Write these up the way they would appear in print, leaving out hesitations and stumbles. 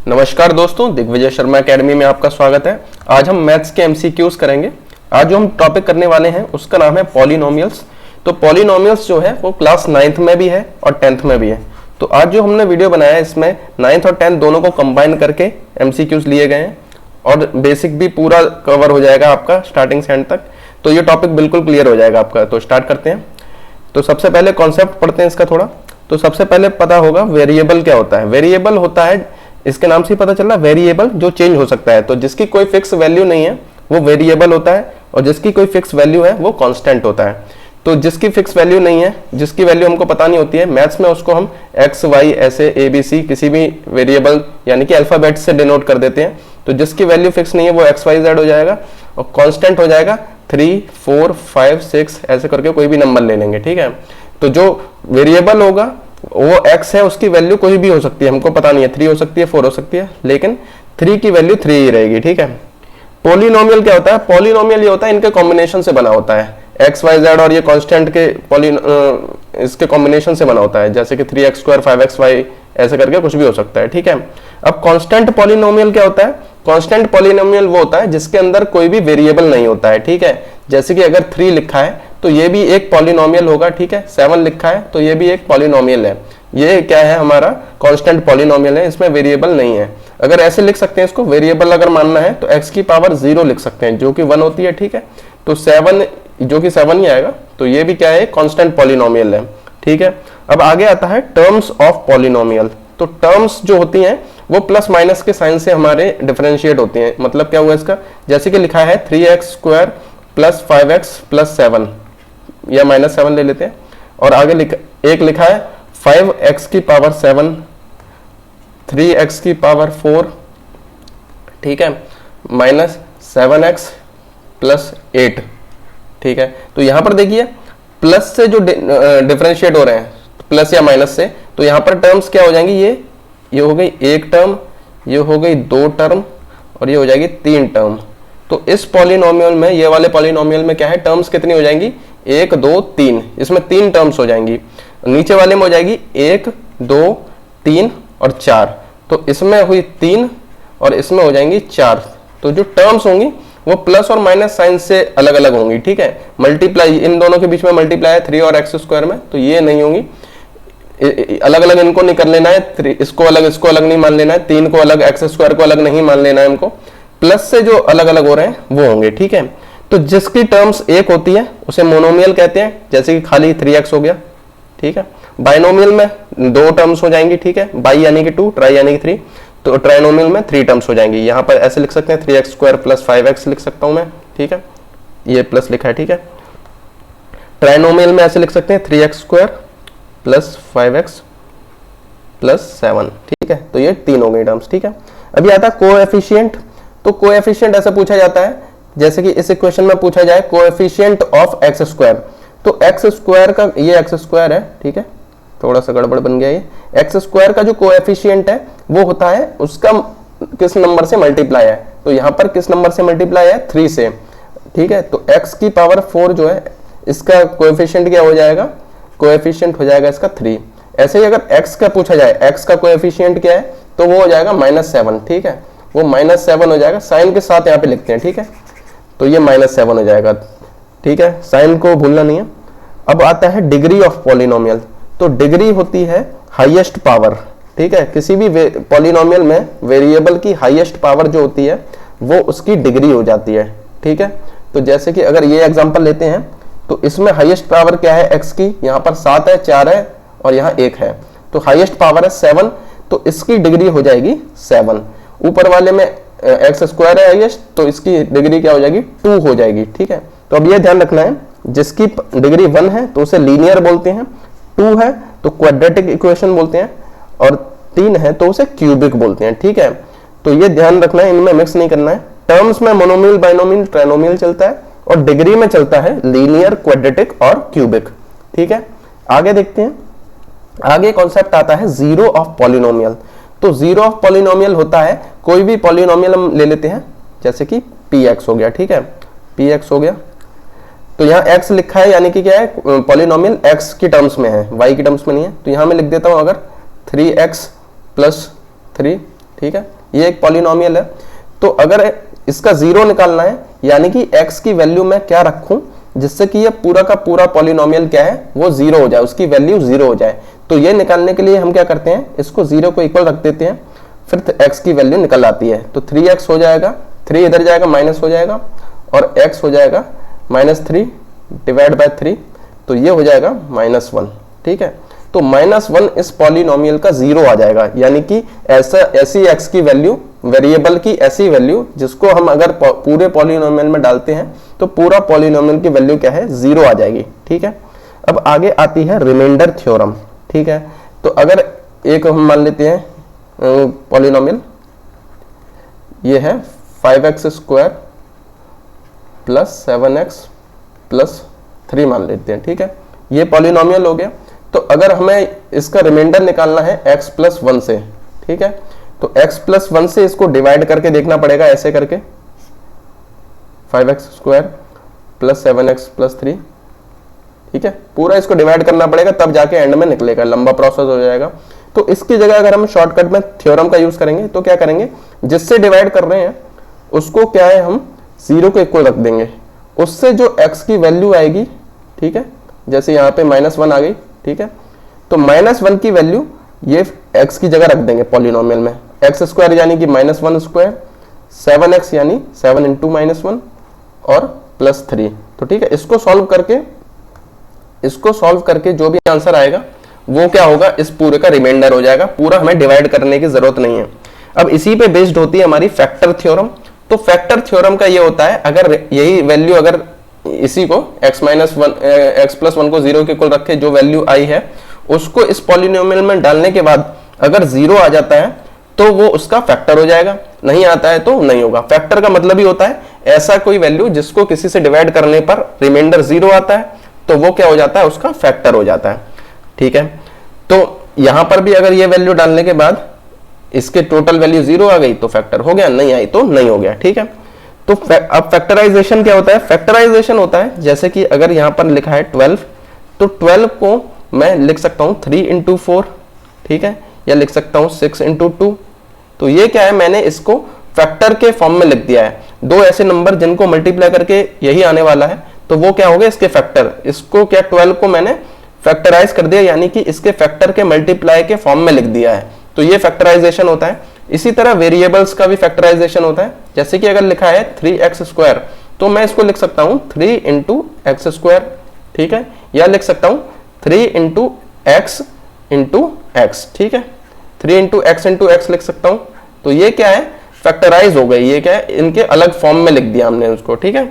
नमस्कार दोस्तों, दिग्विजय शर्मा एकेडमी में आपका स्वागत है। आज हम मैथ्स के एमसीक्यूज करेंगे। आज जो हम टॉपिक करने वाले हैं उसका नाम है पॉलिनोमियल्स। तो पॉलिनोमियल्स जो है वो क्लास 9th में भी है और 10th में भी है। तो आज जो हमने वीडियो बनाया है इसमें 9th और 10th दोनों को कंबाइन करके एमसीक्यूज लिए गए हैं और बेसिक भी पूरा कवर हो जाएगा आपका स्टार्टिंग से एंड तक। तो ये टॉपिक बिल्कुल क्लियर हो जाएगा आपका। तो स्टार्ट करते हैं। तो सबसे पहले कॉन्सेप्ट पढ़ते हैं इसका थोड़ा। तो सबसे पहले पता होगा वेरिएबल क्या होता है। वेरिएबल होता है, इसके नाम से पता चल रहा है, वेरिएबल जो चेंज हो सकता है। तो जिसकी कोई फिक्स वैल्यू नहीं है वो वेरिएबल होता है और जिसकी कोई फिक्स वैल्यू है वो कांस्टेंट होता है। तो जिसकी फिक्स वैल्यू नहीं है, जिसकी वैल्यू हमको पता नहीं होती है, मैथ्स में उसको हम एक्स वाई ऐसे ए बी सी किसी भी वेरिएबल यानी कि अल्फाबेट से डिनोट कर देते हैं। तो जिसकी वैल्यू फिक्स नहीं है वो एक्स वाई जेड हो जाएगा और कांस्टेंट हो जाएगा 3, 4, 5, 6 ऐसे करके कोई भी नंबर ले लेंगे। ठीक है। तो जो वेरिएबल होगा वो x है, उसकी वैल्यू कोई भी हो सकती है, हमको पता नहीं है, 3 हो सकती है, 4 हो सकती है, लेकिन 3 की वैल्यू 3 ही रहेगी। ठीक है। पॉलिनोमियल क्या होता है? पॉलिनोमियल ये होता है, इनके कॉम्बिनेशन से बना होता है। एक्स वाई जेड और ये कांस्टेंट के इसके कॉम्बिनेशन से बना होता है, जैसे कि 3x² 5xy ऐसे करके कुछ भी हो सकता है। ठीक है। अब कांस्टेंट पॉलिनोमियल क्या होता है? कांस्टेंट पॉलिनोमियल वो होता है जिसके अंदर कोई भी वेरिएबल नहीं होता है। ठीक है। जैसे कि अगर 3 लिखा है तो ये भी एक पॉलिनोमियल होगा। ठीक है। 7 लिखा है तो ये भी एक पॉलिनोमियल है। ये क्या है? हमारा कांस्टेंट पॉलिनोमियल है, इसमें वेरिएबल नहीं है। अगर ऐसे लिख सकते हैं इसको, वेरिएबल अगर मानना है तो x की पावर 0 लिख सकते हैं जो कि 1 होती है। ठीक है। तो 7 जो कि 7 ही आएगा, तो ये भी क्या है? कांस्टेंट पॉलिनोमियल है। ठीक है। अब आगे आता है टर्म्स ऑफ पॉलिनोमियल। तो टर्म्स जो होती हैं वो प्लस माइनस के साइन से हमारे डिफरेंशिएट होती हैं। मतलब क्या हुआ इसका? जैसे कि लिखा है 3x² + 5x + 7 या -7 ले लेते हैं। और आगे एक लिखा है 5x की पावर 7, 3x की पावर 4, ठीक है, -7x + 8। ठीक है। तो यहां पर देखिए प्लस से जो डिफरेंशिएट हो रहे हैं, प्लस या माइनस से, तो यहां पर टर्म्स क्या हो जाएंगी? ये हो गई एक टर्म, ये हो गई 2 टर्म और ये हो जाएगी 3 टर्म। तो इस पॉलिनोमियल में, ये वाले पॉलिनोमियल में क्या है? टर्म्स कितनी हो जाएंगी? 1, 2, 3। इसमें 3 टर्म्स हो जाएंगी। नीचे वाले में हो जाएगी 1, 2, 3 और 4। तो इसमें हुई 3 और इसमें हो जाएंगी 4। तो जो टर्म्स होंगी वो प्लस और माइनस साइन से अलग अलग होंगी। ठीक है। मल्टीप्लाई, इन दोनों के बीच में मल्टीप्लाई है 3 और x² में, तो ये नहीं होंगी। अलग अलग इनको नहीं कर लेना है, इसको अलग नहीं मान लेना है, 3 को अलग, x² को अलग नहीं मान लेना है हमको। प्लस से जो अलग अलग हो रहे हैं वो होंगे। ठीक है। तो जिसकी टर्म्स एक होती है उसे मोनोमियल कहते हैं, जैसे कि खाली 3x हो गया। ठीक है। बाइनोमियल में 2 टर्म्स हो जाएंगी। ठीक है। बाई यानी कि 2, ट्राई यानी कि 3। तो ट्राइनोमियल में 3 टर्म्स हो जाएंगी। यहां पर ऐसे लिख सकते हैं 3x² + 5x लिख सकता हूं मैं। ठीक है। ये प्लस लिखा है। ठीक है। ट्राइनोमियल में ऐसे लिख सकते हैं 3x² + 5x + 7। ठीक है। तो ये 3 हो गई टर्म्स। ठीक है। अभी आता है कोएफिशिएंट। तो कोएफिशिएंट ऐसा पूछा जाता है जैसे कि इस इक्वेशन में पूछा जाए कोएफिशिएंट ऑफ x²। तो x² का, ये x² है। ठीक है। थोड़ा सा गड़बड़ बन गया ये। x² का जो कोएफिशिएंट है वो होता है उसका किस नंबर से मल्टीप्लाई है। तो यहां पर किस नंबर से मल्टीप्लाई है? 3 से। ठीक है। तो x की पावर 4 जो है इसका कोएफिशिएंट क्या हो जाएगा? कोएफिशिएंट हो जाएगा इसका 3। ऐसे ही अगर x का पूछा जाए, x का कोएफिशिएंट क्या है, तो वो हो जाएगा -7। ठीक है। वो -7 हो जाएगा, साइन के साथ यहाँ पे लिखते हैं। ठीक है। तो ये -7 हो जाएगा। ठीक है। साइन को भूलना नहीं है। अब आता है डिग्री ऑफ पॉलिनोमियल। तो डिग्री होती है हाईएस्ट पावर। ठीक है। किसी भी पॉलिनोमियल में वेरिएबल की हाईएस्ट पावर जो होती है वो उसकी डिग्री हो जाती है। ठीक है। तो जैसे कि अगर ये एग्जांपल लेते हैं तो इसमें हाईएस्ट पावर क्या है x की? यहाँ पर 7 है, 4 है और यहाँ 1 है। तो हाईएस्ट पावर है 7, तो इसकी डिग्री हो जाएगी 7। ऊपर वाले में x² है हाईएस्ट, तो इसकी डिग्री क्या हो जाएगी? 2 हो जाएगी। ठीक है। तो अब ये ध्यान रखना है, जिसकी डिग्री 1 है तो उसे लीनियर बोलते हैं, 2 है तो क्वाड्रेटिक इक्वेशन बोलते हैं और 3 है तो उसे क्यूबिक बोलते हैं। ठीक है। तो ये ध्यान रखना है, इनमें मिक्स नहीं करना है। टर्म्स में मोनोमियल, बाइनोमियल, ट्राइनोमियल चलता है और डिग्री में चलता है लीनियर, क्वाड्रेटिक और क्यूबिक। ठीक है। आगे देखते हैं। आगे कॉन्सेप्ट आता है जीरो ऑफ पॉलिनोमियल। तो जीरो ऑफ पॉलिनोमियल होता है, कोई भी पॉलिनोमियल हम ले लेते हैं, जैसे कि px हो गया। ठीक है। px हो गया, तो यहाँ x लिखा है यानी कि क्या है? पॉलिनोमियल x की टर्म्स में है, y की टर्म्स में नहीं है। तो यहाँ मैं लिख देता हूँ अगर 3x + 3, ठीक है, ये एक पॉलिनोमियल है। तो अगर इसका जीरो निकालना है, यानी कि x की वैल्यू मैं क्या रखूं जिससे कि ये पूरा का पूरा पॉलिनोमियल क्या है वो जीरो हो जाए, उसकी वैल्यू जीरो हो जाए। तो ये निकालने के लिए हम क्या करते हैं, इसको जीरो को इक्वल रख देते हैं, फिर x की वैल्यू निकल आती है। तो 3x हो जाएगा, 3 इधर जाएगा माइनस हो जाएगा, और x हो जाएगा -3 डिवाइड बाय 3, तो ये हो जाएगा -1। ठीक है, तो -1 इस पॉलिनोमियल का जीरो आ जाएगा, यानी कि ऐसी x की वैल्यू, वेरिएबल की ऐसी वैल्यू जिसको हम अगर पूरे पॉलिनोमियल में डालते हैं तो पूरा पॉलिनोमियल की वैल्यू क्या है, जीरो आ जाएगी। ठीक है, अब आगे आती है रिमाइंडर थ्योरम। ठीक है, तो अगर एक हम मान लेते हैं पॉलिनोमियल, ये है 5x square plus 7x plus 3 मान लेते हैं। ठीक है, ये पॉलिनोमियल हो गया। तो अगर हमें इसका रिमाइंडर निकालना है x प्लस 1 से, ठीक है, तो x प्लस 1 से इसको डिवाइड करके देखना पड़ेगा, ऐसे करके 5x square plus 7x plus 3। ठीक है, पूरा इसको डिवाइड करना पड़ेगा, तब जाके एंड में निकलेगा, लंबा प्रोसेस हो जाएगा। तो इसकी जगह अगर हम शॉर्टकट में थ्योरम का यूज करेंगे तो क्या करेंगे, जिससे डिवाइड कर रहे हैं उसको क्या है, हम जीरो को इक्वल रख देंगे, उससे जो x की वैल्यू आएगी, ठीक है, जैसे यहाँ पे -1 आ गई। ठीक है, तो -1 की वैल्यू ये x की जगह रख देंगे पॉलिनोमियल में, x स्क्वायर यानी कि -1 स्क्वायर, 7x यानी 7 इंटू -1 और प्लस 3। तो ठीक है, इसको सॉल्व करके जो भी आंसर आएगा वो क्या होगा, इस पूरे का रिमाइंडर हो जाएगा, पूरा हमें डिवाइड करने की जरूरत नहीं है। अब इसी पे बेस्ड होती है हमारी फैक्टर थ्योरम। तो फैक्टर थ्योरम का ये होता है, अगर यही वैल्यू, अगर इसी को x प्लस 1 को जीरो के इक्वल रखे, जो वैल्यू आई है उसको इस पॉलिनोमियल में डालने के बाद अगर जीरो आ जाता है तो वो उसका फैक्टर हो जाएगा, नहीं आता है तो नहीं होगा। फैक्टर का मतलब ही होता है ऐसा कोई वैल्यू जिसको किसी से डिवाइड करने पर रिमाइंडर जीरो आता है तो वो क्या हो जाता है, उसका फैक्टर हो जाता है। ठीक है, तो यहां पर भी अगर ये वैल्यू डालने के बाद इसके टोटल वैल्यू जीरो आ गई तो फैक्टर हो गया, नहीं आई तो नहीं हो गया। ठीक है, तो अब फैक्टराइजेशन क्या होता है, फैक्टराइजेशन होता है जैसे कि अगर यहां पर लिखा है 12, तो 12 को मैं लिख सकता हूं 3 इंटू 4, ठीक है, या लिख सकता हूं 6 इंटू 2। तो ये क्या है, मैंने इसको फैक्टर के फॉर्म में लिख दिया है। दो ऐसे नंबर जिनको मल्टीप्लाई करके यही आने वाला है, तो वो क्या हो गए, इसके फैक्टर। इसको क्या, 12 को मैंने फैक्टराइज कर दिया, यानी कि इसके फैक्टर के मल्टीप्लाई के फॉर्म में लिख दिया है, तो ये फैक्टराइजेशन होता है। इसी तरह वेरिएबल्स का भी फैक्टराइजेशन होता है, जैसे कि अगर लिखा है 3x स्क्वायर, तो मैं इसको लिख सकता हूं 3 इंटू एक्स स्क्वायर, ठीक है, या लिख सकता हूं 3 इंटू एक्स इंटू एक्स, ठीक है, 3 इंटू एक्स लिख सकता हूं। तो ये क्या है, फैक्टराइज हो गई, ये क्या है, इनके अलग फॉर्म में लिख दिया हमने उसको। ठीक है,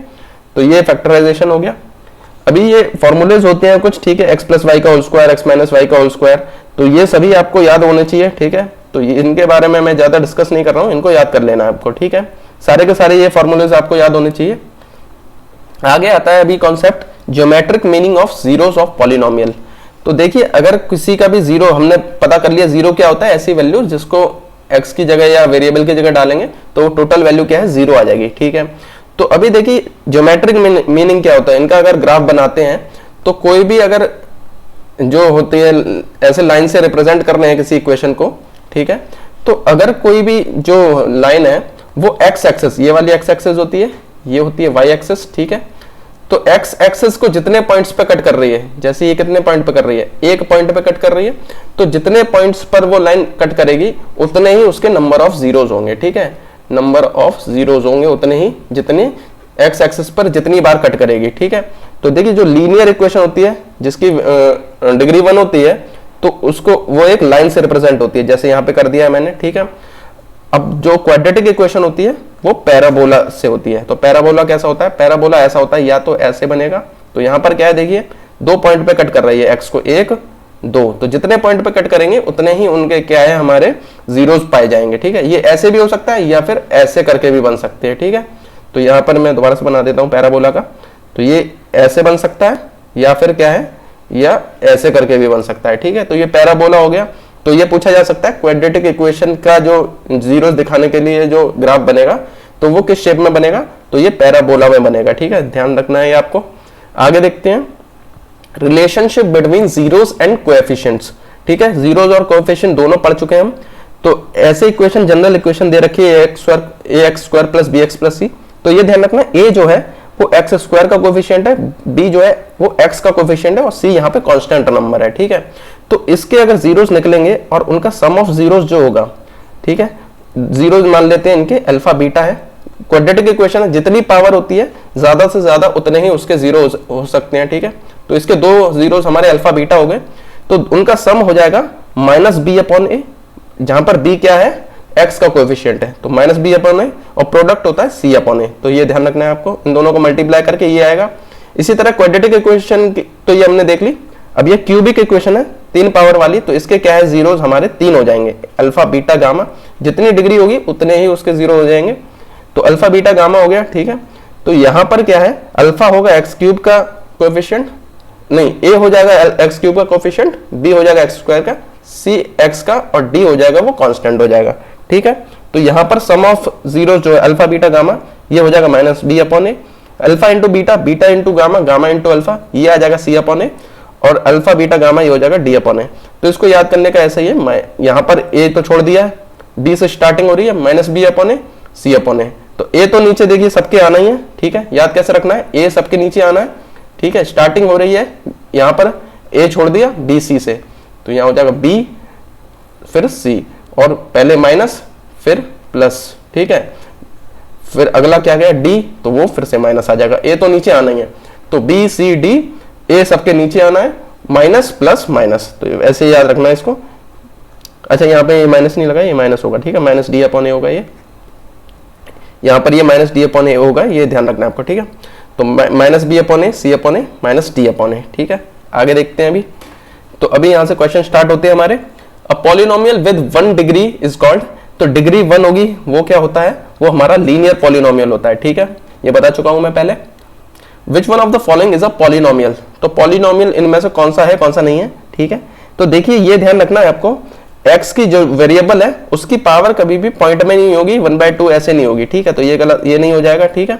तो ये फैक्टराइजेशन हो गया। अभी ये फॉर्मूलेज होते हैं कुछ, ठीक है, एक्स प्लस वाई का whole square, X minus Y का होल स्क्वायर, तो ये सभी आपको याद होने चाहिए। ठीक है, तो इनके बारे में मैं ज्यादा डिस्कस नहीं कर रहा हूं, इनको याद कर लेना है आपको। ठीक है, सारे के सारे ये फॉर्मूलेज आपको याद होने चाहिए। आगे आता है अभी concept geometric meaning of zeros of polynomial. तो देखिए, अगर किसी का भी जीरो हमने पता कर लिया, जीरो क्या होता है, ऐसी वैल्यू जिसको एक्स की जगह या वेरिएबल की जगह डालेंगे तो टोटल वैल्यू क्या है, जीरो आ जाएगी। ठीक है, तो अभी देखिए ज्योमेट्रिक मीनिंग क्या होता है, इनका अगर ग्राफ बनाते हैं तो कोई भी अगर जो होती है ऐसे लाइन से रिप्रेजेंट कर रहे हैं किसी इक्वेशन को, ठीक है, तो अगर कोई भी जो लाइन है वो एक्स एक्सेस, ये वाली एक्स एक्सेस होती है, ये होती है वाई एक्सेस, ठीक है, तो एक्स एक्सेस को जितने पॉइंट्स पे कट कर रही है, जैसे ये कितने पॉइंट पे कर रही है, एक पॉइंट पे कट कर रही है, तो जितने पॉइंट्स पर वो लाइन कट करेगी उतने ही उसके नंबर ऑफ जीरोज होंगे। ठीक है, नंबर ऑफ जीरोज होंगे उतने ही, जितनी एक्स एक्सिस पर जितनी बार कट करेगी। ठीक है, तो देखिए जो लीनियर इक्वेशन होती है जिसकी डिग्री 1 होती है, तो उसको वो एक लाइन से रिप्रेजेंट होती है, जैसे यहाँ पे कर दिया है मैंने। ठीक है, अब जो क्वाड्रेटिक इक्वेशन होती है वो पैराबोला से होती है। तो पैराबोला कैसा होता है, पैराबोला ऐसा होता है, या तो ऐसे बनेगा, तो यहाँ पर क्या है, देखिए 2 पॉइंट पे कट कर रही है एक्स को, 1 2, तो जितने पॉइंट पे कट करेंगे उतने ही उनके क्या है, हमारे जीरोस पाए जाएंगे। ठीक है, ये ऐसे भी हो सकता है या फिर ऐसे करके भी बन सकते हैं। ठीक है, तो यहाँ पर मैं दोबारा से बना देता हूँ पैराबोला का, तो ये ऐसे बन सकता है या फिर क्या है, या ऐसे करके भी बन सकता है। ठीक है, तो ये पैराबोला हो गया। तो ये पूछा जा सकता है क्वाड्रेटिक इक्वेशन का जो जीरोस दिखाने के लिए जो ग्राफ बनेगा तो वो किस शेप में बनेगा, तो ये पैराबोला में बनेगा। ठीक है, ध्यान रखना है ये आपको। आगे देखते हैं relationship between zeros and coefficients. ठीक है, जीरोस और कोएफिशिएंट दोनों पढ़ चुके हैं हम। तो ऐसे इक्वेशन, जनरल इक्वेशन दे रखी है ax square plus bx plus c, तो ये ध्यान रखना a जो है वो एक्स स्क्वायर का कोफिशिएंट है, b जो है वो x का कोफिशिएंट है और c यहाँ पे कांस्टेंट नंबर है, ठीक है। तो इसके अगर जीरोस निकलेंगे और उनका सम ऑफ जीरोस जो होगा, ठीक है, जीरोस मान लेते हैं इनके अल्फा बीटा है, क्वाड्रेटिक इक्वेशन है, जितनी पावर होती है ज्यादा से ज्यादा उतने ही उसके जीरो हो सकते हैं, ठीक है। तो इसके दो जीरोस हमारे अल्फा बीटा हो गए, तो उनका सम हो जाएगा माइनस बी अपॉन ए, जहां पर b क्या है, x का कोएफिशिएंट है, तो माइनस बी अपॉन ए, और प्रोडक्ट होता है c अपॉन ए। तो ये ध्यान रखना है आपको, इन दोनों को मल्टीप्लाई करके ये आएगा। इसी तरह क्वाड्रेटिक इक्वेशन तो ये हमने देख ली। अब ये क्यूबिक इक्वेशन है 3 पावर वाली, तो इसके क्या है, जीरोस हमारे 3 हो जाएंगे, अल्फा बीटा गामा, जितनी डिग्री होगी उतने ही उसके जीरो हो जाएंगे। तो अल्फा बीटा गामा हो गया, ठीक है। तो यहां पर क्या है, अल्फा होगा एक्स क्यूब का कोएफिशिएंट, नहीं ए हो जाएगा एक्स क्यूब का कोएफिशिएंट, बी हो जाएगा एक्स स्क्वायर का, सी एक्स का, और डी हो जाएगा वो कांस्टेंट हो जाएगा, ठीक है। तो यहां पर सम ऑफ जीरो जो है अल्फा बीटा गामा, ये हो जाएगा minus B upon A, alpha into beta, beta into gamma, gamma into alpha, ये आ जाएगा सी अपॉन ए, और अल्फा बीटा गामा ये हो जाएगा डी अपॉन ए। तो इसको याद करने का ऐसा ही है, यहाँ पर ए तो छोड़ दिया है, डी से स्टार्टिंग हो रही है, माइनस बी अपॉन ए, सी अपॉन ए। तो ए तो नीचे देखिए सबके आना ही है, ठीक है, याद कैसे रखना है, ए सबके नीचे आना है, ठीक है, स्टार्टिंग हो रही है, यहाँ पर ए छोड़ दिया बी सी से, तो यहाँ हो जाएगा बी फिर सी, और पहले माइनस फिर प्लस, ठीक है, फिर अगला क्या गया डी, तो वो फिर से माइनस आ जाएगा, ए तो नीचे आना ही है, तो बी सी डी, ए सबके नीचे आना है, माइनस प्लस माइनस, तो ऐसे याद रखना है इसको। अच्छा यहाँ पे ये माइनस नहीं लगा, ये माइनस होगा, ठीक है, माइनस डी अपॉन ए होगा, ये यहाँ पर ये माइनस डी अपॉन ए होगा, ये ध्यान रखना है आपको, ठीक है। तो माइनस बी अपॉन ए, सी अपॉन ए, माइनस डी अपॉन ए, ठीक है। आगे देखते हैं अभी, तो अभी यहाँ से क्वेश्चन स्टार्ट होते हैं हमारे। A polynomial with 1 degree is called, तो डिग्री 1 होगी वो क्या होता है, वो हमारा लीनियर पॉलिनोमियल होता है, ठीक है, ये बता चुका हूं मैं पहले। Which one of the following is a polynomial, तो पॉलिनोमियल इनमें से कौन सा है कौन सा नहीं है, ठीक है। तो देखिए ये ध्यान रखना है आपको, x की जो वेरिएबल है उसकी पावर कभी भी पॉइंट में नहीं होगी, 1/2 ऐसे नहीं होगी, ठीक है, तो ये गलत, ये नहीं हो जाएगा, ठीक है।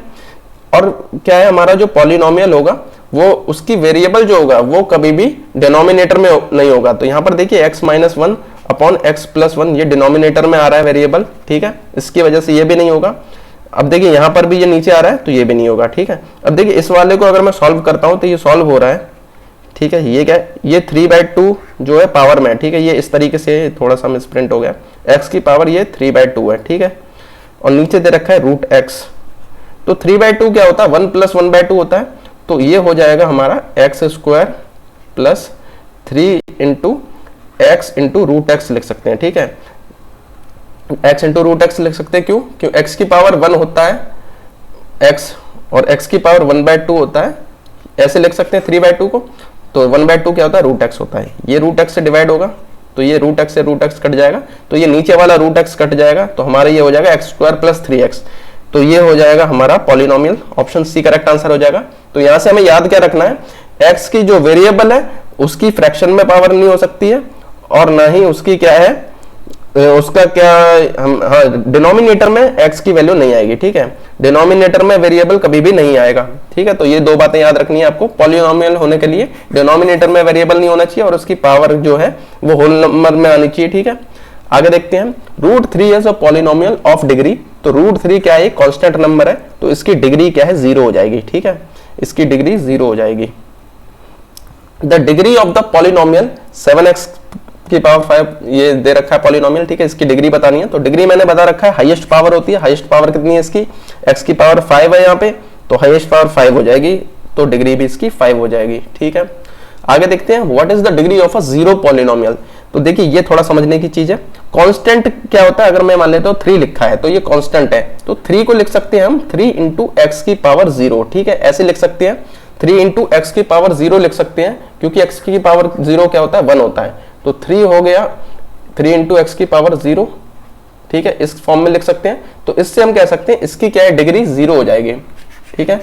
और क्या है, हमारा जो पॉलिनोमियल होगा वो उसकी वेरिएबल जो होगा वो कभी भी डिनोमिनेटर में नहीं होगा। तो यहाँ पर देखिए x minus 1 upon x plus 1, ये डिनोमिनेटर में आ रहा है वेरिएबल, ठीक है, इसकी वजह से ये भी नहीं होगा। अब देखिए यहाँ पर भी ये नीचे आ रहा है, तो ये भी नहीं होगा, ठीक है। अब देखिए इस वाले को अगर मैं सॉल्व करता हूँ तो ये सॉल्व हो रहा है, ठीक है, ये क्या है, ये 3/2 जो है पावर में, ठीक है, ये इस तरीके से थोड़ा सा मिसप्रिंट हो गया, x की पावर ये 3/2 है, ठीक है, और नीचे दे रखा है रूट x, तो 3/2 क्या होता है, 1 + 1/2 होता है, तो ये हो जाएगा हमारा X square plus 3 into X into root X लिख सकते हैं, ठीक है, x इंटू रूट एक्स लिख सकते हैं, क्यों x की पावर 1 होता है x, और x की पावर 1/2 होता है, ऐसे लिख सकते हैं 3/2 को, तो 1/2 क्या होता है, रूट एक्स होता है, ये रूट एक्स से डिवाइड होगा, तो ये रूट एक्स से रूट एक्स कट जाएगा, तो ये नीचे वाला रूट एक्स कट जाएगा, तो हमारा ये हो जाएगा x² + 3x, तो ये हो जाएगा हमारा polynomial, option C correct answer हो जाएगा। तो यहाँ से हमें याद क्या रखना है, x की जो वेरिएबल है उसकी फ्रैक्शन में पावर नहीं हो सकती है, और ना ही उसकी क्या है, उसका क्या, हम हाँ डिनोमिनेटर में x की वैल्यू नहीं आएगी, ठीक है, डिनोमिनेटर में वेरिएबल कभी भी नहीं आएगा, ठीक है। तो ये दो बातें याद रखनी है आपको, पॉलिनोमियल होने के लिए डिनोमिनेटर में वेरिएबल नहीं होना चाहिए और उसकी पावर जो है वो होल नंबर में आनी चाहिए, ठीक है। आगे देखते हैं, √3 is a polynomial of degree, तो √3 क्या है, कांस्टेंट नंबर है, तो इसकी डिग्री क्या है, 0 हो जाएगी, ठीक है, इसकी डिग्री 0 हो जाएगी। The degree of the polynomial 7x की पावर 5, ये दे रखा है पॉलिनोमियल, ठीक है, इसकी डिग्री बतानी है, तो डिग्री मैंने बता रखा है, हाईएस्ट पावर होती है, हाईएस्ट पावर कितनी है इसकी, x की पावर 5 है यहाँ पे, तो हाईएस्ट पावर 5 हो जाएगी, तो डिग्री भी इसकी 5 हो जाएगी, ठीक है। आगे देखते हैं, what is the degree of a zero polynomial, तो देखिए ये थोड़ा समझने की चीज है। कांस्टेंट क्या होता है, अगर मैं मान लेता हूँ 3 लिखा है तो ये कांस्टेंट है, तो 3 को लिख सकते हैं हम 3 × x की पावर 0, ठीक है, ऐसे लिख सकते हैं, 3 × x की पावर 0 लिख सकते हैं, क्योंकि x की पावर 0 क्या होता है, 1 होता है, तो 3 हो गया 3 × x की पावर 0, ठीक है, इस फॉर्म में लिख सकते हैं। तो इससे हम कह सकते हैं इसकी क्या है, डिग्री 0 हो जाएगी, ठीक है।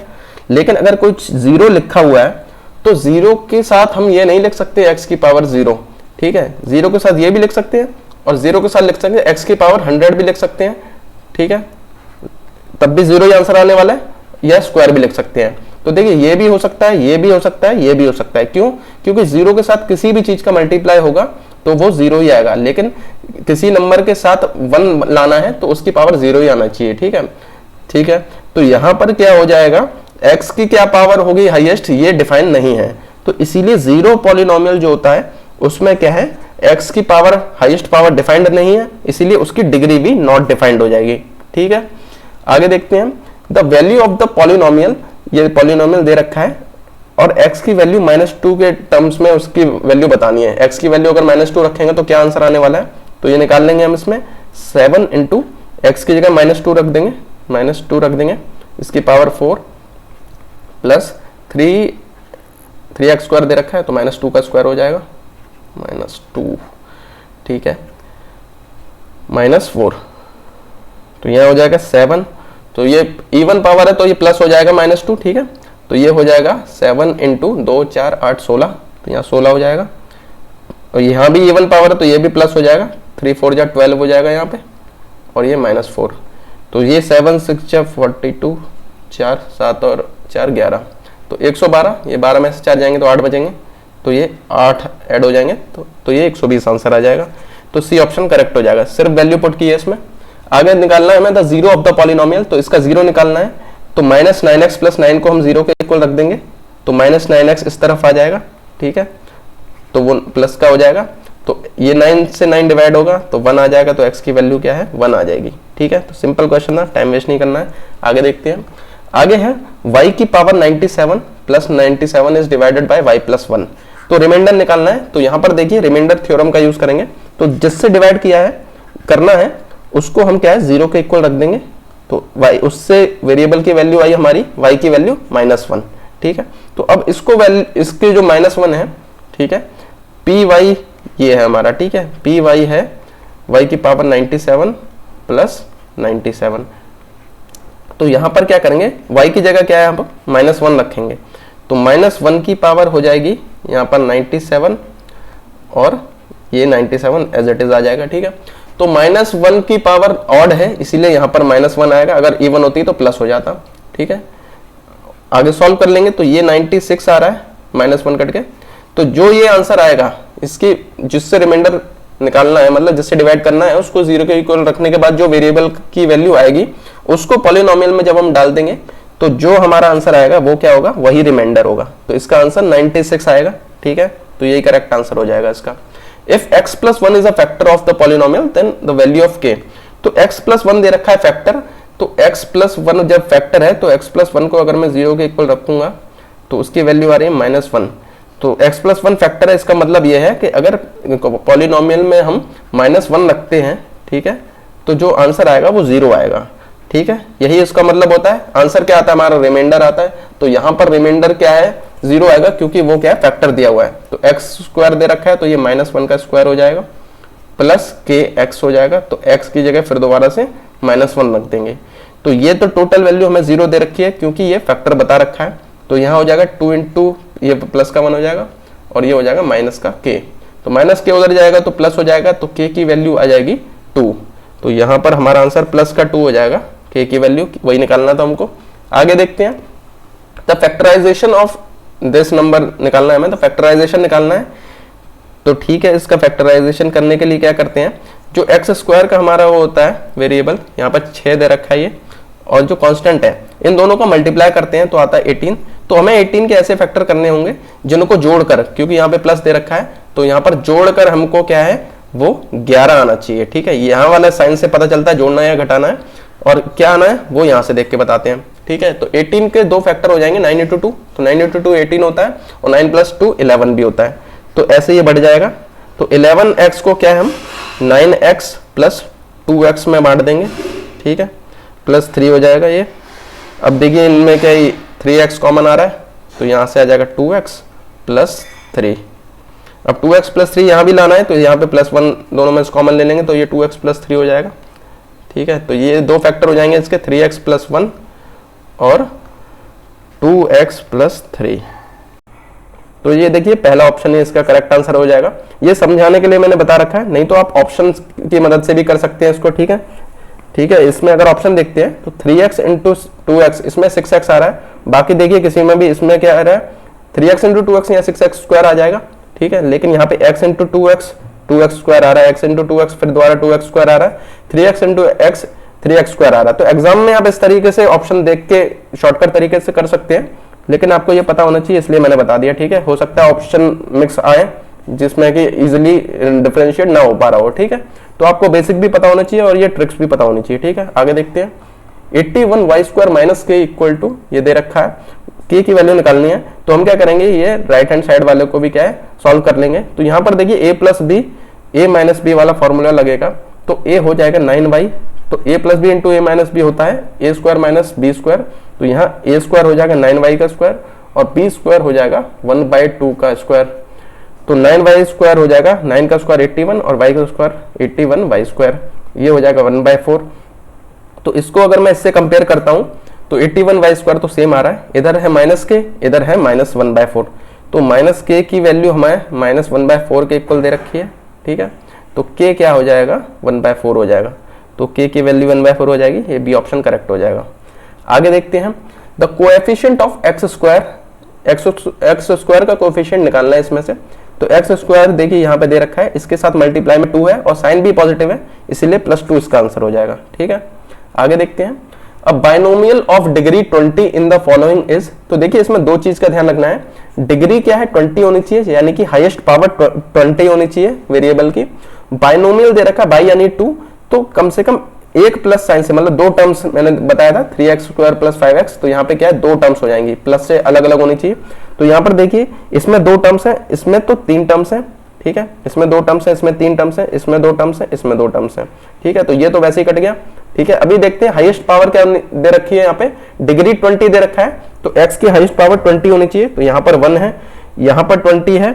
लेकिन अगर कुछ 0 लिखा हुआ है तो 0 के साथ हम ये नहीं लिख सकते x की पावर 0, ठीक है, 0 के साथ ये भी लिख सकते हैं, और 0 के साथ लिख सकते हैं x की पावर 100 भी लिख सकते हैं, ठीक है, तब भी 0 ही आंसर आने वाला है, या स्क्वायर भी लिख सकते हैं। तो देखिए ये भी हो सकता है, ये भी हो सकता है, ये भी हो सकता है, क्यों, क्योंकि 0 के साथ किसी भी चीज का मल्टीप्लाई होगा तो वो 0 ही आएगा, लेकिन किसी नंबर के साथ 1 लाना है तो उसकी पावर 0 ही आना चाहिए, ठीक है। ठीक है, तो यहां पर क्या हो जाएगा, x की क्या पावर होगी हाईएस्ट, ये डिफाइन नहीं है, तो इसीलिए 0 पॉलिनोमियल जो होता है उसमें क्या है, x की पावर हाईएस्ट पावर डिफाइंड नहीं है, इसीलिए उसकी डिग्री भी नॉट डिफाइंड हो जाएगी, ठीक है। आगे देखते हैं, the value of the polynomial, ये पॉलिनोमियल दे रखा है और x की वैल्यू -2 के टर्म्स में उसकी वैल्यू बतानी है। x की वैल्यू अगर -2 रखेंगे तो क्या आंसर आने वाला है, तो ये निकाल लेंगे हम इसमें 7 इंटू एक्स की जगह -2 रख देंगे, -2 रख देंगे, इसकी पावर 4 प्लस 3x स्क्वायर दे रखा है तो -2 का स्क्वायर हो जाएगा, -2, ठीक है, -4, तो यह हो जाएगा 7, तो ये इवन पावर है तो ये प्लस हो जाएगा -2, ठीक है, तो ये हो जाएगा 7 इंटू 2 4 8 16, तो यहाँ 16 हो जाएगा, और यहाँ भी इवन पावर है तो ये भी प्लस हो जाएगा, 3 4 जा 12 हो जाएगा यहाँ पे, और ये -4, तो ये 7 6 जा 42, 4 7 और 4 11, तो 112, ये 12 में से 4 जाएंगे तो 8 बचेंगे, तो ये 8 ऐड हो जाएंगे, तो ये 120 आंसर आ जाएगा, तो सी ऑप्शन करेक्ट हो जाएगा। सिर्फ वैल्यू पुट की है इसमें। आगे निकालना है हमें the zero of the polynomial, तो इसका जीरो निकालना है, तो -9x प्लस 9 को हम 0 के इक्वल रख देंगे, तो -9x इस तरफ आ जाएगा, ठीक है, तो वो प्लस का हो जाएगा, तो ये 9 से 9 डिवाइड होगा तो 1 आ जाएगा, तो x की वैल्यू क्या है 1 आ जाएगी, ठीक है। तो सिंपल क्वेश्चन था, टाइम वेस्ट नहीं करना है। आगे देखते हैं, आगे है y की power 97 plus 97 is divided by y plus 1, तो रिमाइंडर निकालना है। तो यहाँ पर देखिए रिमाइंडर थ्योरम का यूज करेंगे, तो जिससे डिवाइड किया है करना है उसको हम क्या है 0 के इक्वल रख देंगे, तो y उससे वेरिएबल की वैल्यू आई हमारी y की वैल्यू -1, ठीक है। तो अब इसको वैल्यू इसके जो -1 है, ठीक है, पी वाई ये है हमारा, ठीक है, पी वाई है y की पावर 97 प्लस 97, तो यहां पर क्या करेंगे y की जगह क्या है यहाँ पर -1 रखेंगे, तो -1 की पावर हो जाएगी यहाँ पर 97 और ये 97 एज इट इज आ जाएगा, ठीक है। तो -1 की पावर ऑड है इसीलिए यहाँ पर -1 आएगा, अगर इवन होती तो प्लस हो जाता, ठीक है। आगे सॉल्व कर लेंगे तो ये 96 आ रहा है, -1 कट के, तो जो ये आंसर आएगा इसकी जिससे रिमाइंडर निकालना है, मतलब जिससे डिवाइड करना है, उसको 0 के इक्वल रखने के बाद जो वेरिएबल की वैल्यू आएगी उसको पॉलिनोमियल में जब हम डाल देंगे तो जो हमारा आंसर आएगा वो क्या होगा, वही रिमाइंडर होगा, तो इसका आंसर 96 आएगा, ठीक है। तो यही करेक्ट आंसर हो जाएगा इसका। If x plus 1 is a factor of the polynomial then the value of k, तो x प्लस 1 दे रखा है फैक्टर, तो x प्लस 1 जब फैक्टर है तो x प्लस 1 को अगर मैं 0 के इक्वल रखूंगा तो उसकी वैल्यू आ रही है -1, तो x प्लस 1 फैक्टर है, इसका मतलब यह है कि अगर पॉलिनोमियल में हम -1 रखते हैं, ठीक है, तो जो आंसर आएगा वो 0 आएगा, ठीक है, यही इसका मतलब होता है। आंसर क्या आता है हमारा, रिमाइंडर आता है, तो यहाँ पर रिमाइंडर क्या है 0 आएगा क्योंकि वो क्या है फैक्टर दिया हुआ है, तो x स्क्वायर दे रखा है तो ये -1 का स्क्वायर हो जाएगा प्लस kx हो जाएगा, तो x की जगह फिर दोबारा से -1 रख देंगे, तो ये तो टोटल वैल्यू हमें 0 दे रखी है क्योंकि ये फैक्टर बता रखा है, तो यहाँ हो जाएगा 2 इंटू ये प्लस का 1 हो जाएगा और ये हो जाएगा माइनस का k, तो माइनस k उधर जाएगा तो प्लस हो जाएगा, तो k की वैल्यू आ जाएगी 2, तो यहाँ पर हमारा आंसर प्लस का 2 हो जाएगा, k की वैल्यू वही निकालना था हमको। आगे देखते हैं, the factorisation of this number निकालना है हमें, तो फैक्टराइजेशन निकालना है, तो ठीक है, इसका फैक्टराइजेशन करने के लिए क्या करते हैं, जो एक्स स्क्वायर का हमारा वो होता है वेरिएबल, यहाँ पर 6 दे रखा है ये, और जो कांस्टेंट है इन दोनों को मल्टीप्लाई करते हैं तो आता है 18, तो हमें 18 के ऐसे फैक्टर करने होंगे जिनको जोड़कर, क्योंकि यहाँ पे प्लस दे रखा है तो यहाँ पर जोड़कर हमको क्या है वो 11 आना चाहिए, ठीक है। यहाँ वाला साइन से पता चलता है जोड़ना है या घटाना है, और क्या आना है वो यहाँ से देख के बताते हैं, ठीक है। तो 18 के 2 फैक्टर हो जाएंगे, 9 इंटू 2, तो 9 इंटू 2 18 होता है और 9 प्लस 2 11 भी होता है, तो ऐसे ये बढ़ जाएगा, तो 11x को क्या है हम 9x प्लस 2x में बांट देंगे, ठीक है, प्लस 3 हो जाएगा ये। अब देखिए इनमें क्या 3x कॉमन आ रहा है, तो यहाँ से आ जाएगा 2x प्लस 3, अब 2x प्लस 3 यहाँ भी लाना है तो यहाँ पे +1 दोनों में कॉमन ले लेंगे तो ये 2x प्लस 3 हो जाएगा, ठीक है। तो ये 2 फैक्टर हो जाएंगे इसके, 3x प्लस 1 और 2x प्लस 3, तो ये देखिए पहला ऑप्शन है इसका करेक्ट आंसर हो जाएगा। ये समझाने के लिए मैंने बता रखा है, नहीं तो आप ऑप्शन की मदद से भी कर सकते हैं इसको, ठीक है, ठीक है। इसमें अगर ऑप्शन देखते हैं तो 3x इंटू 2x, इसमें 6x आ रहा है, बाकी देखिए किसी में भी इसमें क्या आ रहा है 3x इंटू 2x या 6x स्क्वायर आ जाएगा, ठीक है, लेकिन यहाँ पे x into 2x 2x square आ रहा है, x इंटू 2x, फिर दोबारा 2x स्क्वायर आ रहा है, 3x into x 3x square आ रहा है। तो एग्जाम में आप इस तरीके से ऑप्शन देख के शॉर्टकट तरीके से कर सकते हैं, लेकिन आपको ये पता होना चाहिए, इसलिए मैंने बता दिया, ठीक है। हो सकता है ऑप्शन मिक्स आए जिसमें कि इजिली डिफरेंशिएट ना हो पा रहा हो, ठीक है। तो आपको बेसिक भी पता होना चाहिए और ये ट्रिक्स भी पता होनी चाहिए, ठीक है। आगे देखते हैं, 81y स्क्वायर माइनस के इक्वल टू, ये दे रखा है, के की वैल्यू निकालनी है। तो हम क्या करेंगे, ये राइट हैंड साइड वाले को भी क्या है सॉल्व कर लेंगे। तो यहाँ पर देखिए a plus B, A minus B वाला फॉर्मूला लगेगा, तो a हो जाएगा 9y, तो a plus B into A minus B होता है a square minus B square, तो यहाँ a स्क्वायर हो जाएगा 9y का स्क्वायर और b स्क्वायर हो जाएगा 1/2 का स्क्वायर। तो 9y स्क्वायर हो जाएगा, 9 का स्क्वायर 81 और y का स्क्वायर 81y स्क्वायर, ये हो जाएगा 1/4। तो इसको अगर मैं इससे कंपेयर करता हूं तो 81y स्क्वायर तो सेम आ रहा है, इधर है माइनस के, इधर है माइनस 1/4, तो माइनस के की वैल्यू हमें माइनस 1/4 के इक्वल दे रखी है, ठीक है। तो k क्या हो जाएगा, 1/4 हो जाएगा, तो k की वैल्यू 1/4 हो जाएगी, ये बी ऑप्शन करेक्ट हो जाएगा। आगे देखते हैं, the coefficient of x square, x square का कोएफिशिएंट निकालना है इसमें से। तो एक्स स्क्वायर देखिए यहाँ पे दे रखा है, इसके साथ मल्टीप्लाई में 2 है और साइन भी पॉजिटिव है, इसीलिए +2 इसका आंसर हो जाएगा, ठीक है। आगे देखते हैं, अब binomial of degree 20 in the following is. तो देखिए इसमें दो चीज का ध्यान रखना है, डिग्री क्या है 20 होनी चाहिए, यानी कि हाईएस्ट पावर 20 होनी चाहिए वेरिएबल की। बाइनोमियल दे रखा बाई यानी 2, तो कम से कम एक प्लस साइन से, मतलब दो टर्म्स मैंने बताया था 3x स्क्वायर प्लस 5x, तो यहाँ पे क्या है दो टर्म्स हो जाएंगी, प्लस से अलग अलग होनी चाहिए। तो यहाँ पर देखिए इसमें दो टर्म्स है, इसमें तो 3 टर्म्स है, ठीक है, इसमें 2 टर्म्स है, इसमें 3 टर्म्स है, इसमें 2 टर्म्स है, इसमें 2 टर्म्स है, ठीक है। तो ये तो वैसे ही कट गया, ठीक है। अभी देखते हैं हाईएस्ट पावर क्या दे रखी है, यहाँ पे डिग्री 20 दे रखा है, तो x की हाईएस्ट पावर 20 होनी चाहिए, तो यहाँ पर 1 है, यहाँ पर 20 है,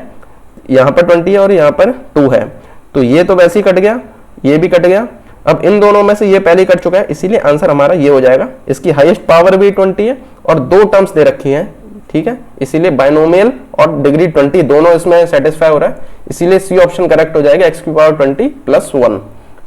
यहाँ पर 20 है और यहाँ पर 2 है, तो ये तो वैसे ही कट गया, ये भी कट गया। अब इन दोनों में से ये पहले कट चुका है, इसीलिए आंसर हमारा ये हो जाएगा। इसकी हाईएस्ट पावर भी 20 है और 2 टर्म्स दे रखी हैं, ठीक है, इसीलिए बाइनोमियल और डिग्री 20 दोनों इसमें सेटिस्फाई हो रहा है, इसीलिए सी ऑप्शन करेक्ट हो जाएगा, x की पावर 20 प्लस 1,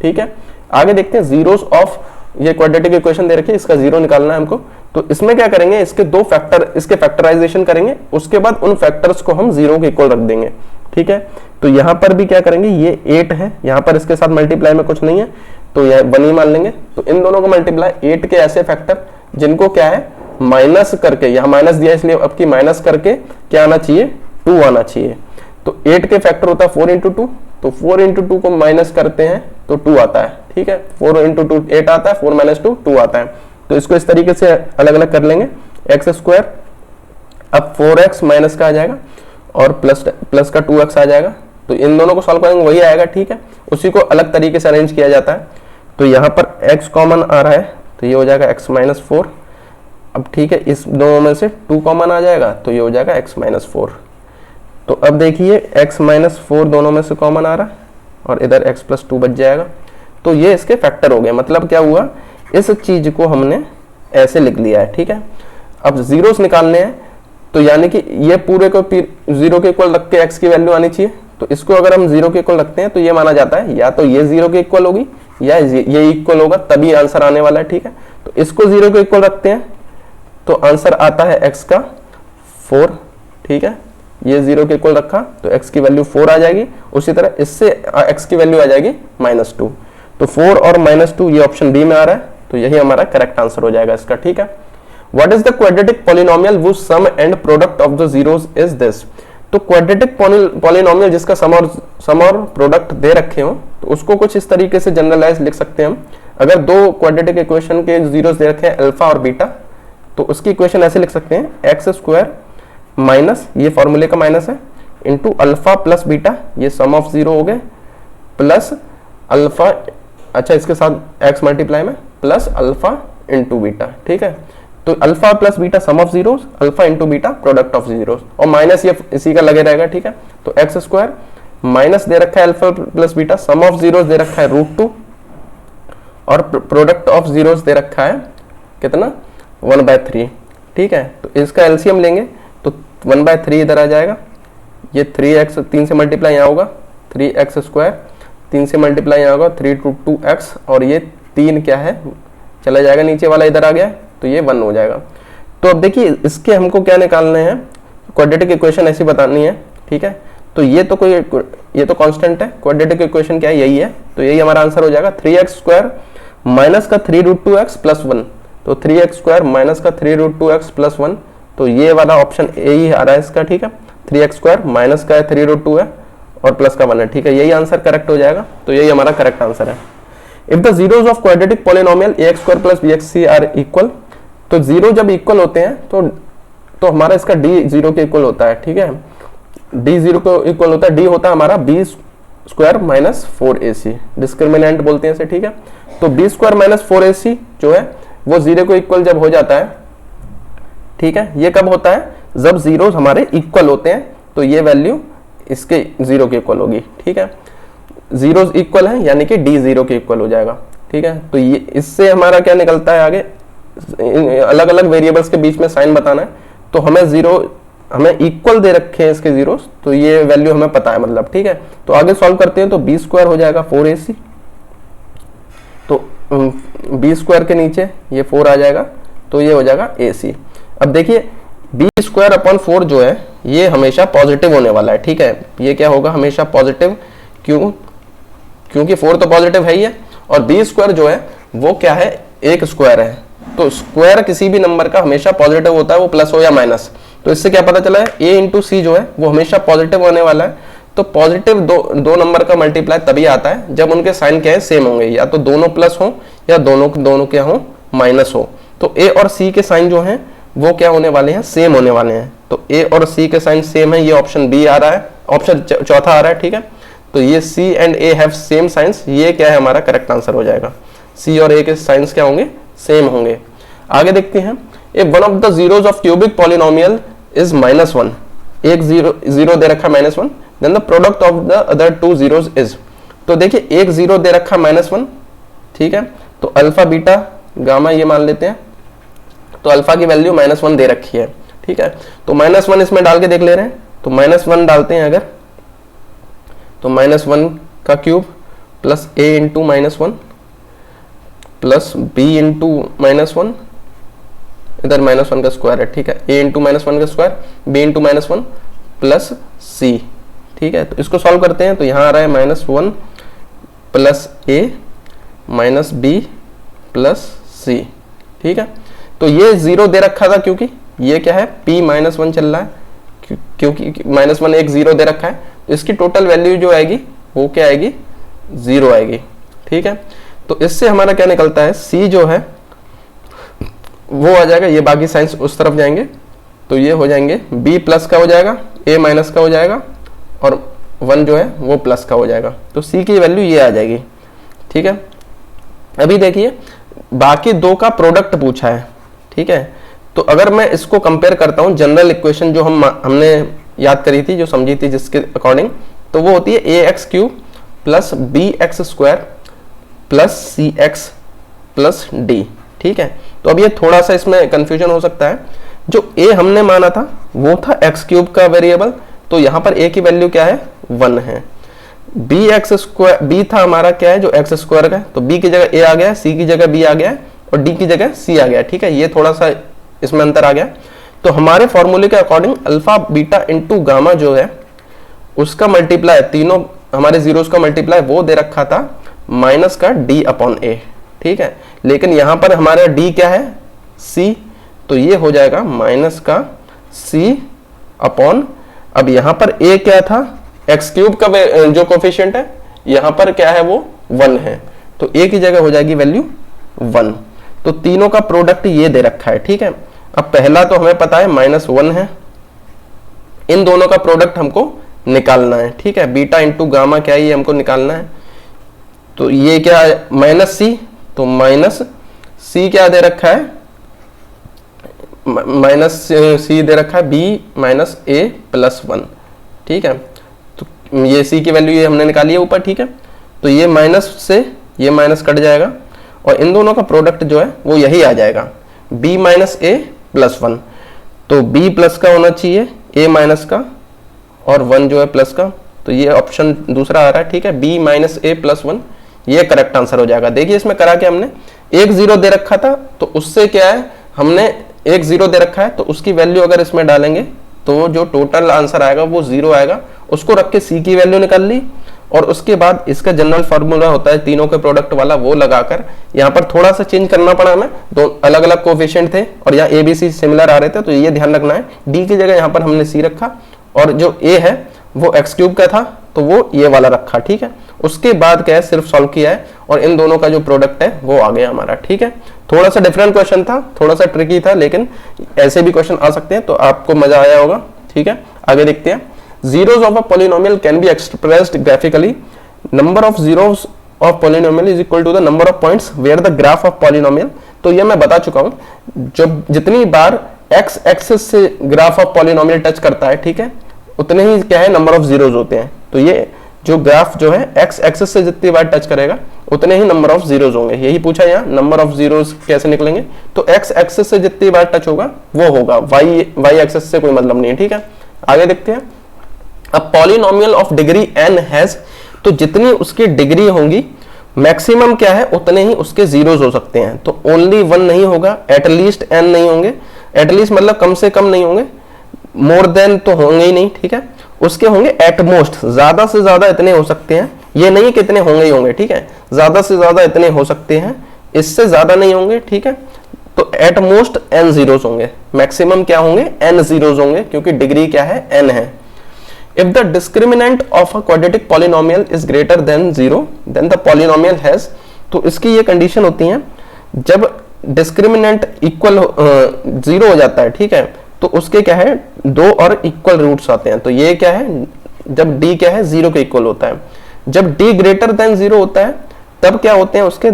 ठीक है। आगे देखते हैं, जीरोस ऑफ, ये क्वाड्रेटिक इक्वेशन दे रखी है, इसका जीरो निकालना है हमको। तो इसमें क्या करेंगे, इसके दो फैक्टर, इसके फैक्टराइजेशन करेंगे, उसके बाद उन फैक्टर्स को हम जीरो के इक्वल रख देंगे, ठीक है। तो यहाँ पर भी क्या करेंगे, ये 8 है, यहाँ पर इसके साथ मल्टीप्लाई में कुछ नहीं है, तो यह 1 ही मान लेंगे। तो इन दोनों को मल्टीप्लाई 8 के ऐसे फैक्टर जिनको क्या है माइनस करके, यहाँ माइनस दिया इसलिए अब की माइनस करके क्या आना चाहिए, 2 आना चाहिए। तो 8 के फैक्टर होता है 4 इंटू 2, तो 4 इंटू 2 को माइनस करते हैं तो 2 आता है, ठीक है। 4 इंटू 2 8 आता है, 4 माइनस 2 2 आता है। तो इसको इस तरीके से अलग अलग कर लेंगे, एक्स स्क्वायर, अब 4x माइनस का आ जाएगा और प्लस का 2x आ जाएगा। तो इन दोनों को सॉल्व करेंगे वही आएगा, ठीक है। उसी को अलग तरीके से अरेंज किया जाता है। तो यहाँ पर x कॉमन आ रहा है, तो ये हो जाएगा x माइनस 4। अब ठीक है, इस दोनों में से 2 कॉमन आ जाएगा, तो ये हो जाएगा x माइनस 4। तो अब देखिए x माइनस 4 दोनों में से कॉमन आ रहा है और इधर x प्लस 2 बच जाएगा। तो ये इसके फैक्टर हो गए, मतलब क्या हुआ, इस चीज को हमने ऐसे लिख लिया है, ठीक है। अब जीरोस निकालने हैं, तो यानी कि ये पूरे को जीरो के इक्वल रख के x की वैल्यू आनी चाहिए। तो इसको अगर हम जीरो के इक्वल रखते हैं तो ये माना जाता है या तो ये जीरो के इक्वल होगी या ये इक्वल होगा, तभी आंसर आने वाला है, ठीक है। तो इसको जीरो के इक्वल रखते हैं तो आंसर आता है x का 4, ठीक है। ये जीरो के इक्वल रखा तो x की वैल्यू 4 आ जाएगी। उसी तरह इससे x की वैल्यू आ जाएगी -2। तो 4 और -2 ये ऑप्शन बी में आ रहा है, तो यही हमारा करेक्ट आंसर हो जाएगा इसका, ठीक है। What is the quadratic polynomial whose sum and product of the zeros is this. तो क्वाड्रेटिक पॉलिनोमियल जिसका सम और प्रोडक्ट दे रखे हो, तो उसको कुछ इस तरीके से जनरलाइज लिख सकते हैं हम। अगर दो क्वाड्रेटिक इक्वेशन के जीरोस दे रखे हैं अल्फा और बीटा, तो उसकी इक्वेशन ऐसे लिख सकते हैं, एक्स स्क्वायर माइनस, ये फॉर्मूले का माइनस है, इंटू अल्फा प्लस बीटा, ये सम ऑफ जीरो हो गए, प्लस अल्फा, अच्छा इसके साथ एक्स मल्टीप्लाई में, प्लस अल्फा इंटू बीटा, ठीक है। तो alpha plus beta sum of zeros, alpha into beta product of zeros, और माइनस ये इसी का लगे रहेगा, ठीक है। तो एक्स स्क्वायर माइनस दे रखा है alpha plus beta, sum of zeros दे रखा है √2 और प्रोडक्ट ऑफ जीरोस दे रखा है कितना 1/3, ठीक है। तो इसका एलसीएम लेंगे तो 1/3 इधर आ जाएगा, ये 3x 3 से मल्टीप्लाई यहाँ होगा, 3x स्क्वायर 3 से मल्टीप्लाई यहाँ होगा 3 × 2x, और ये 3 क्या है चला जाएगा, नीचे वाला इधर आ गया तो ये 1 हो जाएगा। तो अब देखिए इसके हमको क्या निकालने हैं, क्वाड्रेटिक इक्वेशन ऐसी बतानी है, ठीक है। तो ये तो कांस्टेंट है, क्वाड्रेटिक इक्वेशन क्या है, यही है, तो यही हमारा आंसर हो जाएगा 3x² माइनस का 3√2x प्लस 1, तो 3x² माइनस का 3√2x प्लस 1, तो ये वाला ऑप्शन ए ही आ रहा है इसका, ठीक है। 3x² माइनस का 3√2 है और प्लस का 1 है, ठीक है, यही आंसर करेक्ट हो जाएगा, तो यही हमारा करेक्ट आंसर है। If the zeros of quadratic polynomial ax² plus bxc are equal, तो जीरो जब इक्वल होते हैं तो हमारा इसका d 0 के इक्वल होता है, ठीक है, d 0 को इक्वल होता है, d होता है हमारा b² माइनस 4ac, डिस्क्रिमिनेंट बोलते हैं इसे, ठीक है। तो b² माइनस 4ac जो है वो 0 को इक्वल जब हो जाता है, ठीक है, ये कब होता है, जब जीरोस हमारे इक्वल होते हैं, तो ये वैल्यू इसके 0 के इक्वल होगी, ठीक है, जीरोस इक्वल है यानी कि d 0 के इक्वल हो जाएगा, ठीक है। तो ये इससे हमारा क्या निकलता है, आगे अलग अलग वेरिएबल्स के बीच में साइन बताना है, तो हमें इक्वल दे रखे हैं इसके जीरोस, तो ये वैल्यू हमें पता है मतलब, ठीक है। तो आगे सॉल्व करते हैं, तो b² हो जाएगा 4ac, तो b² के नीचे ये 4 आ जाएगा, तो ये हो जाएगा ac। अब देखिए b² अपॉन 4 जो है ये हमेशा पॉजिटिव होने वाला है, ठीक है, ये क्या होगा, हमेशा पॉजिटिव, क्योंकि 4 तो पॉजिटिव है ही है, और b² जो है वो क्या है, एक स्क्वायर है, तो स्क्वायर किसी भी नंबर का हमेशा पॉजिटिव होता है, वो प्लस हो या माइनस। तो इससे क्या पता चला है, a इंटू सी जो है वो हमेशा पॉजिटिव होने वाला है, तो पॉजिटिव दो नंबर का मल्टीप्लाई तभी आता है जब उनके साइन क्या है, सेम होंगे, या तो दोनों प्लस हो या दोनों क्या हो, माइनस हो। तो a और c के साइन जो हैं वो क्या होने वाले हैं, सेम होने वाले हैं, तो a और c के साइन सेम है, ये ऑप्शन बी आ रहा है, ऑप्शन चौथा आ रहा है, ठीक है। तो ये c and a have same science, ये क्या है, हमारा करेक्ट आंसर हो जाएगा, c और a के साइंस क्या होंगे, सेम होंगे। आगे देखते हैं, if one of the zeros of cubic polynomial is -1, एक जीरो दे रखा -1, then the product of the other two zeros is, तो देखिए एक जीरो दे रखा -1, ठीक है, तो अल्फा बीटा गामा ये मान लेते हैं, तो अल्फा की वैल्यू -1 दे रखी है, ठीक है, तो -1 इसमें डाल के देख ले रहे हैं, तो -1 डालते हैं अगर, तो -1 का cube plus a into -1 plus b into -1, इधर -1 का स्क्वायर है, ठीक है, a इंटू -1 का square, b into -1 plus c, ठीक है। तो इसको सॉल्व करते हैं, तो यहाँ आ रहा है -1 plus a minus b plus c, ठीक है। तो ये 0 दे रखा था, क्योंकि ये क्या है, p -1 चल रहा है, क्योंकि -1 एक 0 दे रखा है, तो इसकी टोटल वैल्यू जो आएगी वो क्या आएगी, 0 आएगी, ठीक है। तो इससे हमारा क्या निकलता है, c जो है वो आ जाएगा, ये बाकी साइंस उस तरफ जाएंगे, तो ये हो जाएंगे b प्लस का हो जाएगा, a माइनस का हो जाएगा, और 1 जो है वो प्लस का हो जाएगा, तो c की वैल्यू ये आ जाएगी, ठीक है। अभी देखिए बाकी दो का प्रोडक्ट पूछा है, ठीक है, तो अगर मैं इसको कंपेयर करता हूं जनरल इक्वेशन जो हमने याद करी थी, जो समझी थी जिसके अकॉर्डिंग, तो वो होती है ax³ plus bx² plus cx plus d, ठीक है। तो अब ये थोड़ा सा इसमें कंफ्यूजन हो सकता है, जो a हमने माना था वो था x³ का वेरिएबल, तो यहाँ पर a की वैल्यू क्या है, 1 है, b था हमारा क्या है, जो x² का है, तो b की जगह a आ गया, c की जगह b आ गया, और d की जगह c आ गया, ठीक है, ये थोड़ा सा इसमें अंतर आ गया। तो हमारे फॉर्मूले के according alpha beta into gamma जो है उसका मल्टीप्लाई, तीनों हमारे जीरोस का मल्टीप्लाई वो दे रखा था माइनस का d अपॉन a, ठीक है, लेकिन यहां पर हमारा d क्या है, c, तो ये हो जाएगा माइनस का c अपॉन, अब यहां पर a क्या था, x³ का जो कोफिशिएंट है यहां पर क्या है, वो 1 है, तो a की जगह हो जाएगी वैल्यू 1, तो तीनों का प्रोडक्ट ये दे रखा है, ठीक है। अब पहला तो हमें पता है -1 है, इन दोनों का प्रोडक्ट हमको निकालना है, ठीक है, बीटा इंटू गामा क्या है ये हमको निकालना है, तो ये क्या है -c, तो माइनस c क्या दे रखा है, -c दे रखा है b माइनस a प्लस 1, ठीक है, तो ये c की वैल्यू ये हमने निकाली है ऊपर, ठीक है, तो ये माइनस से ये माइनस कट जाएगा, और इन दोनों का प्रोडक्ट जो है वो यही आ जाएगा, b माइनस a प्लस 1, तो b प्लस का होना चाहिए, a माइनस का, और 1 जो है प्लस का, तो ये ऑप्शन दूसरा आ रहा है, ठीक है, b माइनस a प्लस 1, ये करेक्ट आंसर हो जाएगा। देखिए इसमें करा के हमने एक 0 दे रखा था, तो उससे क्या है, हमने एक 0 दे रखा है, तो उसकी वैल्यू अगर इसमें डालेंगे तो जो टोटल आंसर आएगा वो 0 आएगा, उसको रख के सी की वैल्यू निकाल ली, और उसके बाद इसका जनरल फार्मूला होता है तीनों के प्रोडक्ट वाला, वो लगाकर यहाँ पर थोड़ा सा चेंज करना पड़ा हमें, दो अलग अलग कोफिशिएंट थे और यहाँ ए बी सी सिमिलर आ रहे थे, तो ये ध्यान रखना है। डी की जगह यहाँ पर हमने सी रखा, और जो ए है वो एक्स क्यूब का था तो वो ये वाला रखा, ठीक है। उसके बाद क्या है, सिर्फ सॉल्व किया है और इन दोनों का जो प्रोडक्ट है वो आ गया हमारा, ठीक है। थोड़ा सा डिफरेंट क्वेश्चन था, थोड़ा सा ट्रिकी था, लेकिन ऐसे भी क्वेश्चन आ सकते हैं, तो आपको मजा आया होगा, ठीक है। आगे देखते हैं। zeros of a polynomial can be expressed graphically. Number of zeros of polynomial is equal to the number of points where the graph of polynomial. तो ये मैं बता चुका हूं, जब जितनी बार x एक्सिस से ग्राफ ऑफ पॉलिनोमियल टच करता है, ठीक है, उतने ही क्या है नंबर ऑफ जीरोज होते हैं। तो ये जो ग्राफ जो है x एक्सिस से जितनी बार टच करेगा उतने ही नंबर ऑफ जीरोज होंगे, यही पूछा यहाँ। नंबर ऑफ जीरोज कैसे निकलेंगे, तो x एक्सिस से जितनी बार टच होगा वो होगा, y एक्सिस से कोई मतलब नहीं है, ठीक है। आगे देखते हैं। अब polynomial of degree n has, तो जितनी उसकी डिग्री होंगी मैक्सिमम क्या है उतने ही उसके जीरोज हो सकते हैं। तो ओनली 1 नहीं होगा, एटलीस्ट n नहीं होंगे, एटलीस्ट मतलब कम से कम नहीं होंगे, मोर देन तो होंगे ही नहीं, ठीक है। उसके होंगे एट मोस्ट, ज्यादा से ज्यादा इतने हो सकते हैं, ये नहीं कि इतने होंगे ही होंगे, ठीक है, ज्यादा से ज्यादा इतने हो सकते हैं, इससे ज्यादा नहीं होंगे, ठीक है। तो एट मोस्ट n जीरोज होंगे, मैक्सिमम क्या होंगे n जीरोज होंगे, क्योंकि डिग्री क्या है n है। If the discriminant of a quadratic polynomial is greater than 0, then the polynomial has, तो इसकी ये कंडीशन होती है जब डिस्क्रिमिनेंट इक्वल 0 हो जाता है, ठीक है, तो उसके क्या है 2 और इक्वल रूट्स आते हैं। तो ये क्या है, जब d क्या है 0 के इक्वल होता है। जब d ग्रेटर देन 0 होता है तब क्या होते हैं उसके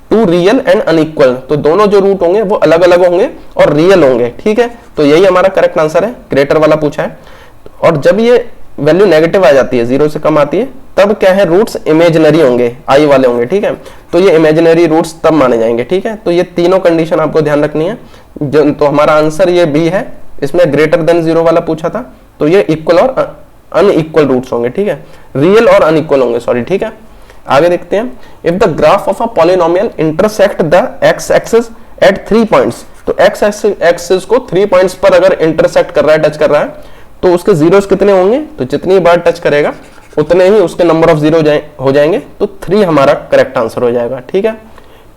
टू रियल एंड अनइक्वल, तो दोनों जो रूट होंगे वो अलग अलग होंगे और रियल होंगे, ठीक है। तो यही हमारा करेक्ट आंसर है, ग्रेटर वाला पूछा है। और जब ये वैल्यू नेगेटिव आ जाती है, 0 से कम आती है, तब क्या है रूट्स इमेजिनरी होंगे, आई वाले होंगे, ठीक है। तो ये इमेजिनरी रूट्स तब माने जाएंगे, ठीक है। तो ये तीनों कंडीशन आपको ध्यान रखनी है। तो हमारा आंसर ये बी है, इसमें ग्रेटर देन 0 वाला पूछा था, तो ये इक्वल और अनइक्वल रूट्स होंगे, ठीक है, रियल और अनइक्वल होंगे, सॉरी, ठीक है। आगे देखते हैं। If the graph of a polynomial intersect the x axis at 3 points, तो एक्स एक्सिस को 3 पॉइंट्स पर अगर इंटरसेक्ट कर रहा है, टच कर रहा है, तो उसके जीरोस कितने होंगे, तो जितनी बार टच करेगा उतने ही उसके नंबर ऑफ जीरो हो जाएंगे, तो 3 हमारा करेक्ट आंसर हो जाएगा, ठीक है।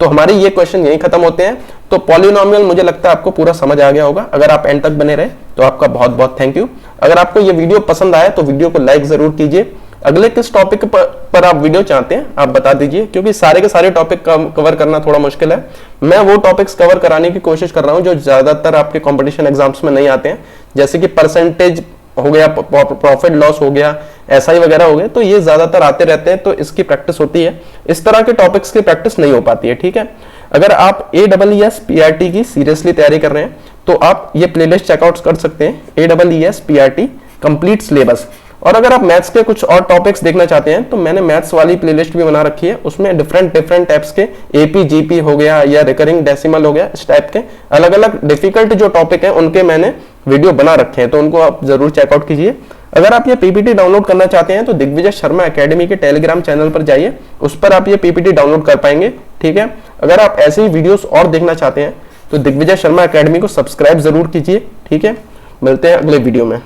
तो हमारे ये क्वेश्चन यही खत्म होते हैं। तो पॉलिनोमियल मुझे लगता है आपको पूरा समझ आ गया होगा। अगर आप एंड तक बने रहे तो आपका बहुत बहुत थैंक यू। अगर आपको ये वीडियो पसंद आया तो वीडियो को लाइक जरूर कीजिए। अगले किस टॉपिक पर आप वीडियो चाहते हैं आप बता दीजिए, क्योंकि सारे के सारे टॉपिक कवर करना थोड़ा मुश्किल है। मैं वो टॉपिक्स कवर कराने की कोशिश कर रहा हूं जो ज्यादातर आपके कंपटीशन एग्जाम्स में नहीं आते हैं, जैसे कि परसेंटेज हो गया, प्रॉफिट लॉस हो गया, एसआई वगैरह हो गए, तो ये ज्यादातर आते रहते हैं, तो इसकी प्रैक्टिस होती है। इस तरह के टॉपिक्स की प्रैक्टिस नहीं हो पाती है, ठीक है। अगर आप AEES PRT की सीरियसली तैयारी कर रहे हैं तो आप ये प्लेलिस्ट चेकआउट कर सकते हैं, AEES PRT कंप्लीट सिलेबस। और अगर आप मैथ्स के कुछ और टॉपिक्स देखना चाहते हैं तो मैंने मैथ्स वाली प्लेलिस्ट भी बना रखी है, उसमें डिफरेंट टाइप्स के AP GP हो गया या रिकरिंग डेसिमल हो गया, इस टाइप के अलग अलग डिफिकल्ट जो टॉपिक है उनके मैंने वीडियो बना रखे हैं, तो उनको आप जरूर चेकआउट कीजिए। अगर आप ये PPT डाउनलोड करना चाहते हैं तो दिग्विजय शर्मा एकेडमी के टेलीग्राम चैनल पर जाइए, उस पर आप ये PPT डाउनलोड कर पाएंगे, ठीक है। अगर आप ऐसे ही वीडियोस और देखना चाहते हैं तो दिग्विजय शर्मा एकेडमी को सब्सक्राइब जरूर कीजिए, ठीक है। मिलते हैं अगले वीडियो में।